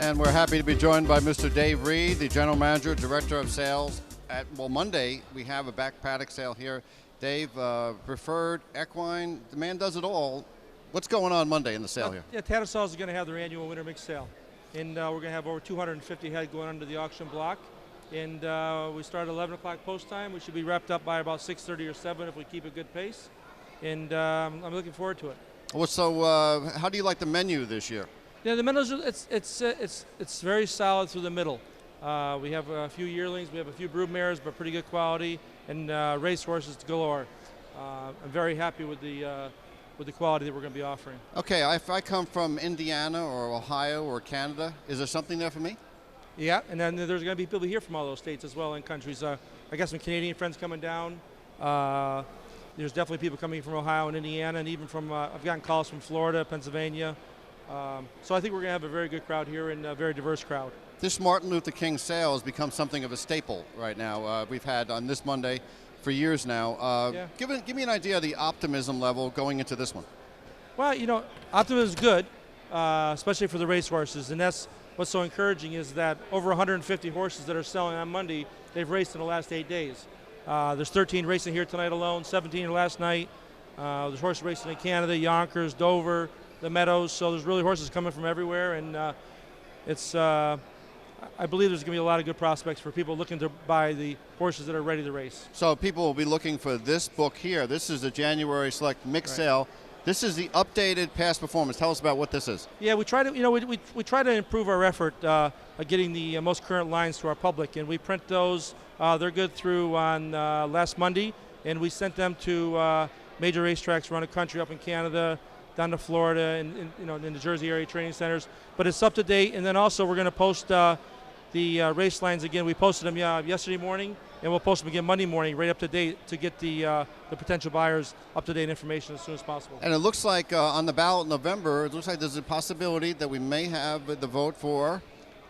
And we're happy to be joined by Mr. Dave Reid, the General Manager, Director of Sales at, well, Monday we have a back paddock sale here. Dave, preferred equine, the man does it all. What's going on Monday in the sale here? Yeah, Tattersalls is going to have their annual winter mix sale. And we're going to have over 250 head going under the auction block. And we start at 11 o'clock post time. We should be wrapped up by about 6:30 or 7 if we keep a good pace. And I'm looking forward to it. Well, so how do you like the menu this year? Yeah, the menus, it's very solid through the middle. We have a few yearlings, we have a few brood mares, but pretty good quality, and race horses galore. I'm very happy with the quality that we're going to be offering. Okay, if I come from Indiana or Ohio or Canada, is there something there for me? Yeah, and then there's going to be people here from all those states as well and countries. I got some Canadian friends coming down. There's definitely people coming from Ohio and Indiana, and even from, I've gotten calls from Florida, Pennsylvania. So I think we're going to have a very good crowd here and a very diverse crowd. This Martin Luther King sale has become something of a staple right now. We've had on this Monday for years now. Yeah. Give me an idea of the optimism level going into this one. Well, you know, optimism is good, especially for the racehorses, and that's what's so encouraging is that over 150 horses that are selling on Monday, they've raced in the last 8 days. There's 13 racing here tonight alone, 17 last night. There's horses racing in Canada, Yonkers, Dover, the Meadows, so there's really horses coming from everywhere, and I believe there's going to be a lot of good prospects for people looking to buy the horses that are ready to race. So people will be looking for this book here. This is the January Select Mix Sale. This is the updated past performance. Tell us about what this is. Yeah, we try to, you know, we try to improve our effort at getting the most current lines to our public, and we print those. They're good through on last Monday, and we sent them to major racetracks around the country, up in Canada, down to Florida, and you know, in the Jersey area training centers. But it's up to date, and then also we're going to post the race lines again. We posted them yesterday morning, and we'll post them again Monday morning, right up to date, to get the potential buyers up-to-date information as soon as possible. And it looks like on the ballot in November, it looks like there's a possibility that we may have the vote for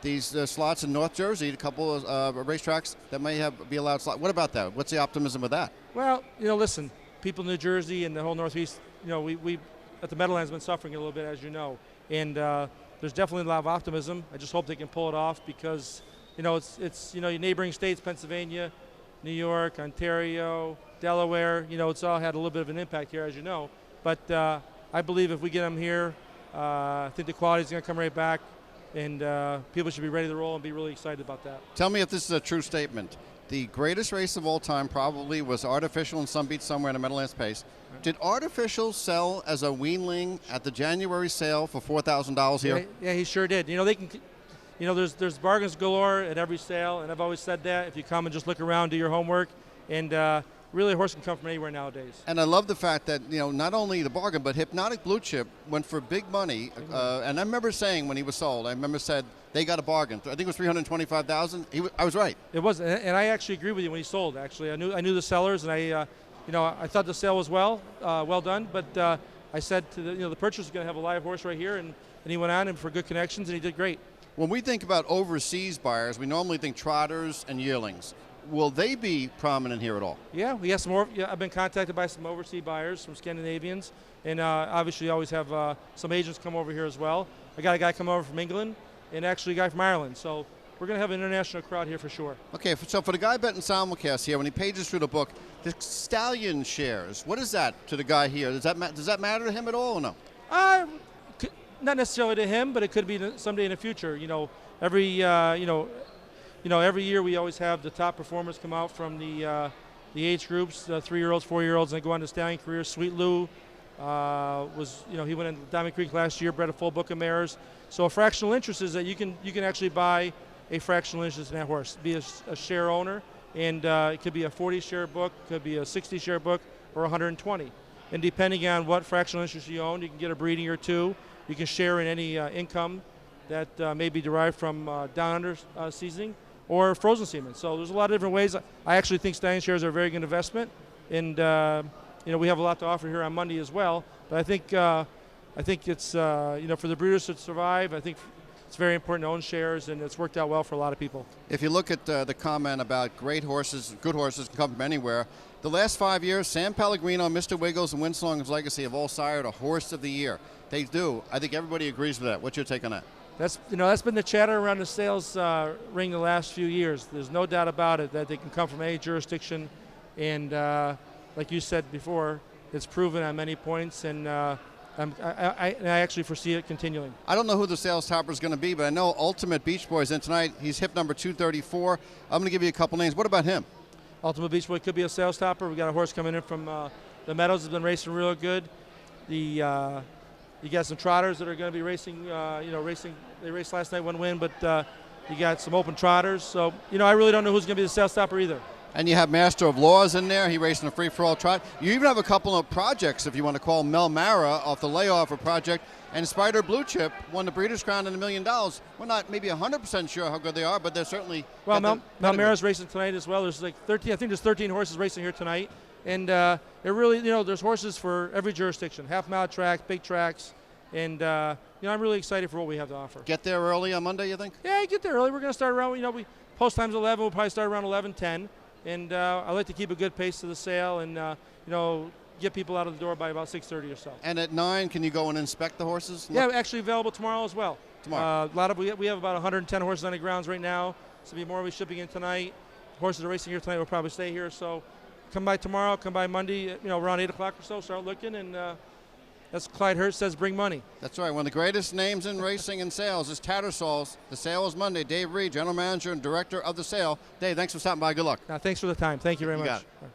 these slots in North Jersey, a couple of racetracks that may be allowed slots. What about that? What's the optimism of that? Well, you know, listen, people in New Jersey and the whole Northeast, you know, we at the Meadowlands been suffering a little bit, as you know, and there's definitely a lot of optimism. I just hope they can pull it off because, you know, it's you know, your neighboring states, Pennsylvania, New York, Ontario, Delaware, you know, it's all had a little bit of an impact here, as you know. But I believe if we get them here, I think the quality is going to come right back, and people should be ready to roll and be really excited about that. Tell me if this is a true statement. The greatest race of all time probably was Artificial in Sun Beach somewhere in the Meadowlands Pace. Did Artificial sell as a weanling at the January sale for $4,000 here? Yeah, he sure did. You know, they can, you know, there's bargains galore at every sale, and I've always said that if you come and just look around, do your homework, and really a horse can come from anywhere nowadays. And I love the fact that, you know, not only the bargain, but Hypnotic Blue Chip went for big money. And I remember saying when he was sold, I remember said they got a bargain. I think it was $325,000. I was right. It was, and I actually agree with you when he sold. Actually, I knew the sellers, and you know, I thought the sale was well done. But I said to the purchaser is going to have a live horse right here, and he went on and for good connections, and he did great. When we think about overseas buyers, we normally think trotters and yearlings. Will they be prominent here at all? Yeah, we have some more. Yeah, I've been contacted by some overseas buyers, some Scandinavians, and obviously always have some agents come over here as well. I got a guy come over from England, and actually a guy from Ireland. So we're going to have an international crowd here for sure. Okay, so for the guy betting simulcast here, when he pages through the book, the Stallion Shares, what is that to the guy here? Does that matter to him at all or no? Not necessarily to him, but it could be someday in the future. You know, every year we always have the top performers come out from the age groups, 3-year-olds, 4-year-olds, and they go on to stallion careers. Sweet Lou he went into Diamond Creek last year, bred a full book of mares. So a fractional interest is that you can actually buy a fractional interest in that horse, be a share owner, and it could be a 40-share book, could be a 60-share book, or 120. And depending on what fractional interest you own, you can get a breeding or two. You can share in any income that may be derived from down under seasoning or frozen semen. So there's a lot of different ways. I actually think Stallion Shares are a very good investment, and you know, we have a lot to offer here on Monday as well. But I think it's you know, for the breeders to survive, I think it's very important to own shares, and it's worked out well for a lot of people. If you look at the comment about great horses, good horses can come from anywhere, the last 5 years, San Pellegrino, Mr. Wiggles, and Winslong's Legacy have all sired a Horse of the Year. They do. I think everybody agrees with that. What's your take on that? That's been the chatter around the sales ring the last few years. There's no doubt about it that they can come from any jurisdiction, and like you said before, it's proven on many points, and I actually foresee it continuing. I don't know who the sales topper is going to be, but I know Ultimate Beach Boy is in tonight. He's hip number 234. I'm going to give you a couple names. What about him? Ultimate Beach Boy could be a sales topper. We got a horse coming in from the Meadows, has been racing real good. You got some trotters that are going to be racing. Racing. They raced last night, one win, but you got some open trotters. So I really don't know who's going to be the sales topper either. And you have Master of Laws in there. He raced in a free-for-all trot. You even have a couple of projects, if you want to call Mel Mara off the layoff, a project. And Spider Blue Chip won the Breeders' Crown and $1 million. We're not maybe 100% sure how good they are, but they're certainly. Well, Mel Mara's racing tonight as well. There's like 13. I think there's 13 horses racing here tonight, and it really, there's horses for every jurisdiction. Half-mile track, big tracks, and I'm really excited for what we have to offer. Get there early on Monday, you think? Yeah, get there early. We're going to start around. We post time's 11. We'll probably start around 11:10. And I like to keep a good pace to the sale, and get people out of the door by about 6:30 or so. And at 9, can you go and inspect the horses? Yeah, actually available tomorrow as well. Tomorrow. We have about 110 horses on the grounds right now. So be more will be shipping in tonight. Horses are racing here tonight. We'll probably stay here. So come by tomorrow. Come by Monday. Around 8 o'clock or so. Start looking, and that's Clyde Hurst says bring money. That's right. One of the greatest names in racing and sales is Tattersalls. The sale is Monday. Dave Reid, General Manager and Director of the sale. Dave, thanks for stopping by. Good luck. Thanks for the time. Thank you very much. Got it.